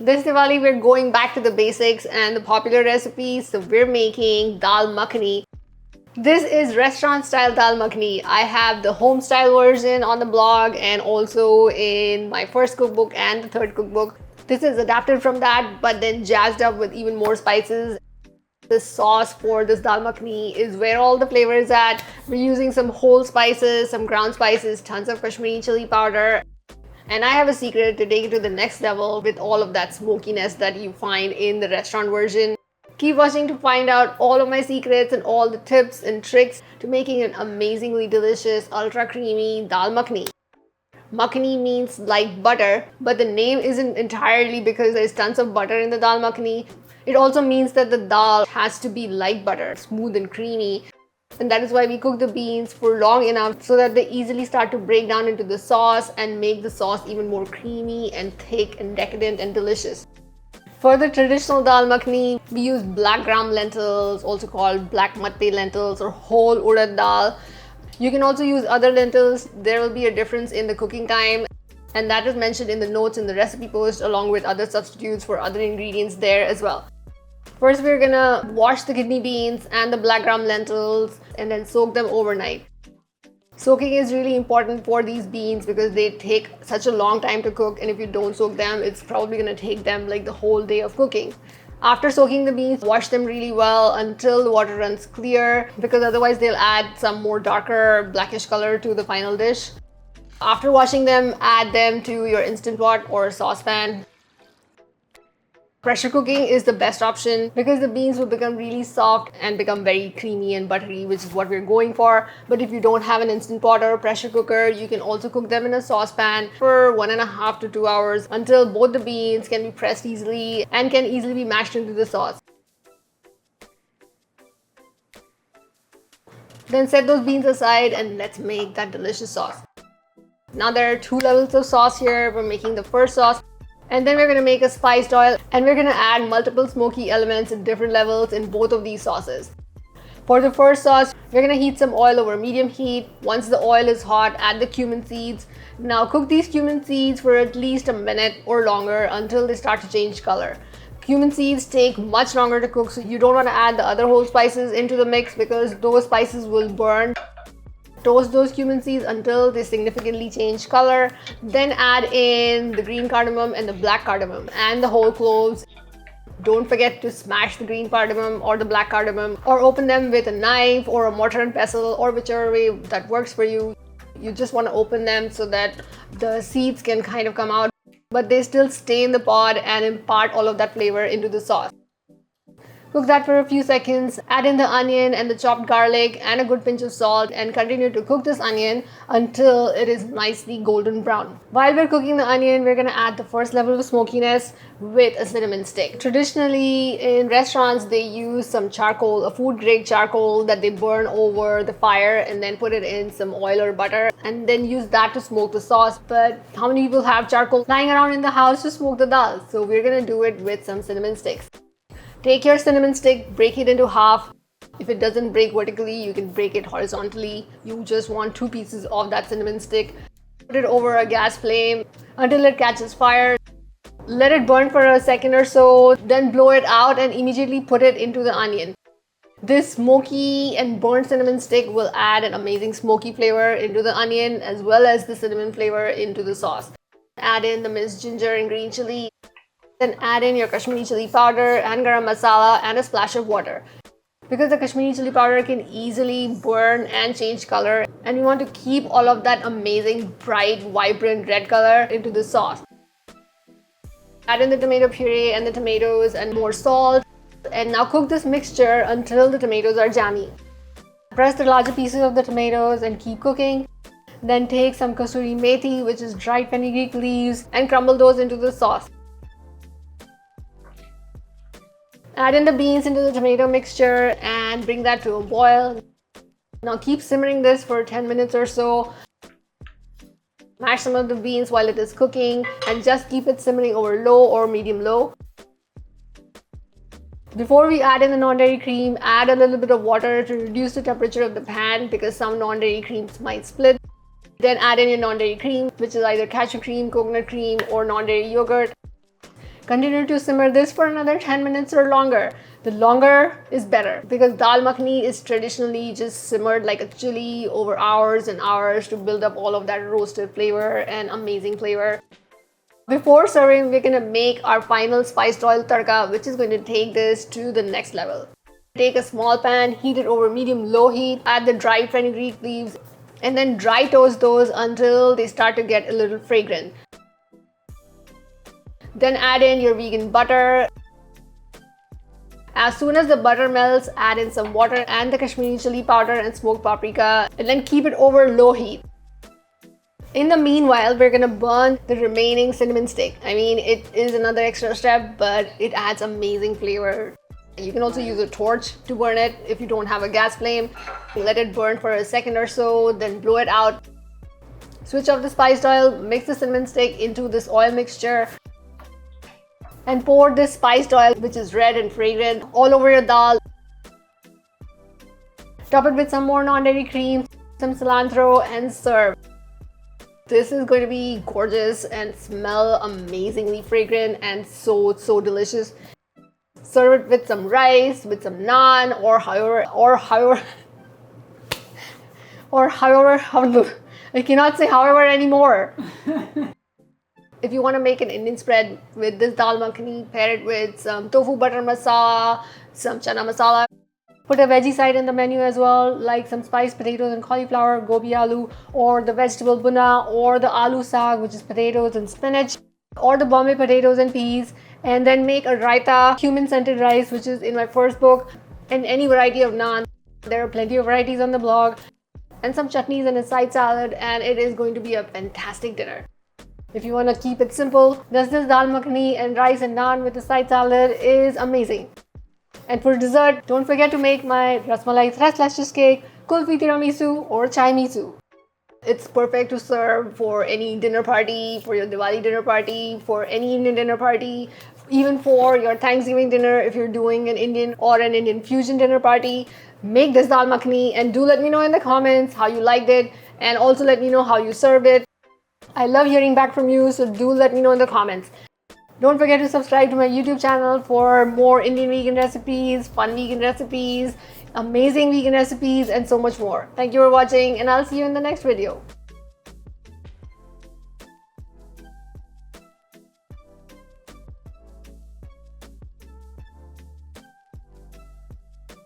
This Diwali, we're going back to the basics and the popular recipes. So we're making Dal Makhani. This is restaurant style Dal Makhani. I have the home style version on the blog and also in my first cookbook and the third cookbook. This is adapted from that, but then jazzed up with even more spices. The sauce for this Dal Makhani is where all the flavor is at. We're using some whole spices, some ground spices, tons of Kashmiri chili powder. And I have a secret to take it to the next level with all of that smokiness that you find in the restaurant version. Keep watching to find out all of my secrets and all the tips and tricks to making an amazingly delicious, ultra creamy Dal Makhani. Makhni means like butter, but the name isn't entirely because there's tons of butter in the Dal Makhani. It also means that the dal has to be like butter, smooth and creamy. And that is why we cook the beans for long enough so that they easily start to break down into the sauce and make the sauce even more creamy and thick and decadent and delicious. For the traditional Dal Makhani, we use black gram lentils, also called black matte lentils or whole urad dal. You can also use other lentils. There will be a difference in the cooking time, and that is mentioned in the notes in the recipe post along with other substitutes for other ingredients there as well. First, we're gonna wash the kidney beans and the black gram lentils and then soak them overnight. Soaking is really important for these beans because they take such a long time to cook, and if you don't soak them, it's probably gonna take them like the whole day of cooking. After soaking the beans, wash them really well until the water runs clear because otherwise they'll add some more darker blackish color to the final dish. After washing them, add them to your Instant Pot or saucepan. Pressure cooking is the best option because the beans will become really soft and become very creamy and buttery, which is what we're going for. But if you don't have an Instant Pot or a pressure cooker, you can also cook them in a saucepan for 1.5 to 2 hours until both the beans can be pressed easily and can easily be mashed into the sauce. Then set those beans aside and let's make that delicious sauce. Now there are 2 levels of sauce here. We're making the first sauce. And then we're going to make a spiced oil, and we're going to add multiple smoky elements at different levels in both of these sauces. For the first sauce, we're going to heat some oil over medium heat. Once the oil is hot, add the cumin seeds. Now cook these cumin seeds for at least a minute or longer until they start to change color. Cumin seeds take much longer to cook, so you don't want to add the other whole spices into the mix because those spices will burn. Toast those cumin seeds until they significantly change color. Then add in the green cardamom and the black cardamom and the whole cloves. Don't forget to smash the green cardamom or the black cardamom or open them with a knife or a mortar and pestle or whichever way that works for you. You just want to open them so that the seeds can kind of come out, but they still stay in the pot and impart all of that flavor into the sauce. Cook that for a few seconds, add in the onion and the chopped garlic and a good pinch of salt and continue to cook this onion until it is nicely golden brown. While we're cooking the onion, we're going to add the first level of smokiness with a cinnamon stick. Traditionally in restaurants, they use some charcoal, a food grade charcoal that they burn over the fire and then put it in some oil or butter and then use that to smoke the sauce. But how many people have charcoal lying around in the house to smoke the dal? So we're going to do it with some cinnamon sticks. Take your cinnamon stick, break it into half. If it doesn't break vertically, you can break it horizontally. You just want 2 pieces of that cinnamon stick. Put it over a gas flame until it catches fire. Let it burn for a second or so, then blow it out and immediately put it into the onion. This smoky and burnt cinnamon stick will add an amazing smoky flavor into the onion as well as the cinnamon flavor into the sauce. Add in the minced ginger and green chili. Then add in your Kashmiri chili powder and garam masala and a splash of water. Because the Kashmiri chili powder can easily burn and change color, and we want to keep all of that amazing, bright, vibrant red color into the sauce. Add in the tomato puree and the tomatoes and more salt. And now cook this mixture until the tomatoes are jammy. Press the larger pieces of the tomatoes and keep cooking. Then take some kasuri methi, which is dried fenugreek leaves, and crumble those into the sauce. Add in the beans into the tomato mixture and bring that to a boil. Now keep simmering this for 10 minutes or so. Mash some of the beans while it is cooking and just keep it simmering over low or medium low. Before we add in the non-dairy cream, add a little bit of water to reduce the temperature of the pan because some non-dairy creams might split. Then add in your non-dairy cream, which is either cashew cream, coconut cream, or non-dairy yogurt. Continue to simmer this for another 10 minutes or longer. The longer is better because dal makhani is traditionally just simmered like a chili over hours and hours to build up all of that roasted flavor and amazing flavor. Before serving, we're gonna make our final spiced oil tadka, which is going to take this to the next level. Take a small pan, heat it over medium-low heat, add the dried fenugreek leaves, and then dry toast those until they start to get a little fragrant. Then add in your vegan butter. As soon as the butter melts, add in some water and the Kashmiri chili powder and smoked paprika, and then keep it over low heat. In the meanwhile, we're gonna burn the remaining cinnamon stick. I mean, it is another extra step, but it adds amazing flavor. You can also use a torch to burn it if you don't have a gas flame. Let it burn for a second or so, then blow it out. Switch off the spiced oil, mix the cinnamon stick into this oil mixture, and pour this spiced oil, which is red and fragrant, all over your dal. Top it with some more non-dairy cream, some cilantro, and serve. This is going to be gorgeous and smell amazingly fragrant and so delicious. Serve it with some rice, with some naan, or however, I cannot say however anymore. If you want to make an Indian spread with this dal makhani, pair it with some tofu butter masala, some chana masala. Put a veggie side in the menu as well, like some spiced potatoes and cauliflower, gobi aloo, or the vegetable buna, or the aloo saag, which is potatoes and spinach, or the Bombay potatoes and peas. And then make a raita, cumin scented rice, which is in my first book, and any variety of naan. There are plenty of varieties on the blog, and some chutneys and a side salad, and it is going to be a fantastic dinner. If you want to keep it simple, this dal makhani and rice and naan with a side salad is amazing. And for dessert, don't forget to make my rasmalai /lashes cake, kulfi tiramisu, or chai misu. It's perfect to serve for any dinner party, for your Diwali dinner party, for any Indian dinner party, even for your Thanksgiving dinner if you're doing an Indian or an Indian fusion dinner party. Make this dal makhani and do let me know in the comments how you liked it, and also let me know how you served it. I love hearing back from you, so do let me know in the comments. Don't forget to subscribe to my YouTube channel for more Indian vegan recipes, fun vegan recipes, amazing vegan recipes, and so much more. Thank you for watching, and I'll see you in the next video.